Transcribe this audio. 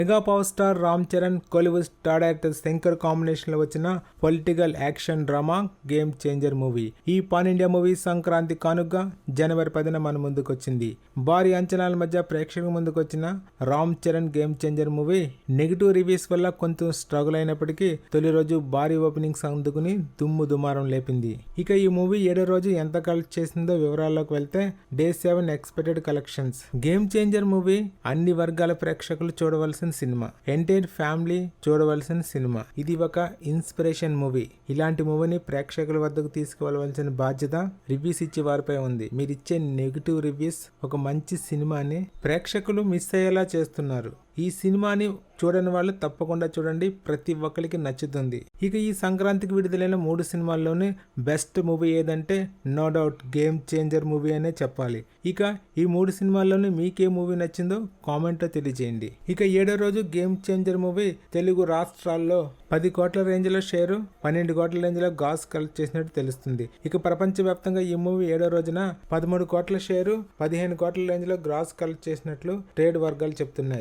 Mega power star Ram Charan, Kollywood star actor Shankar combination లో వచ్చిన political action drama game changer movie. ఈ pan India movie Sankranti కానుగ్గా జనవరి 10న మన ముందుకు వచ్చింది. భారీ అంచనాల మధ్య ప్రేక్షకుల ముందుకు వచ్చిన Ram Charan game changer movie negative reviews వల్ల కొంచెం స్ట్రగుల్ అయినప్పటికీ తొలి రోజు భారీ ఓపెనింగ్స్ అందుకుని దుమ్ము దుమారం లేపింది. ఇక ఈ మూవీ 7వ రోజు ఎంత కలెక్ట్ చేసిందో వివరాల్లోకి వెళ్తే day 7 expected collections. Game changer movie అన్ని వర్గాల ప్రేక్షకులు చూడవలసిన సినిమా, ఎంటైర్ ఫ్యామిలీ చూడవలసిన సినిమా. ఇది ఒక ఇన్స్పిరేషన్ మూవీ. ఇలాంటి మూవీని ప్రేక్షకుల వద్దకు తీసుకువెళ్ళవలసిన బాధ్యత రివ్యూస్ ఇచ్చే వారిపై ఉంది. మీరిచ్చే నెగిటివ్ రివ్యూస్ ఒక మంచి సినిమాని ప్రేక్షకులు మిస్ అయ్యేలా చేస్తున్నారు. ఈ సినిమాని చూడని వాళ్ళు తప్పకుండా చూడండి, ప్రతి ఒక్కరికి నచ్చుతుంది. ఇక ఈ సంక్రాంతికి విడుదలైన 3 సినిమాల్లోనే బెస్ట్ మూవీ ఏదంటే no doubt game changer movie అనే చెప్పాలి. ఇక ఈ 3 సినిమాల్లోనే మీకే మూవీ నచ్చిందో కామెంట్లో తెలియజేయండి. ఇక 7వ రోజు గేమ్ చేంజర్ మూవీ తెలుగు రాష్ట్రాల్లో 10 కోట్ల రేంజ్లో షేరు, 12 కోట్ల రేంజ్లో గాస్ కలెక్ట్ చేసినట్టు తెలుస్తుంది. ఇక ప్రపంచవ్యాప్తంగా ఈ మూవీ 7వ రోజున 13 కోట్ల షేరు, 15 కోట్ల రేంజ్లో గ్రాస్ కలెక్ట్ చేసినట్లు ట్రేడ్ వర్గాలు చెప్తున్నాయి.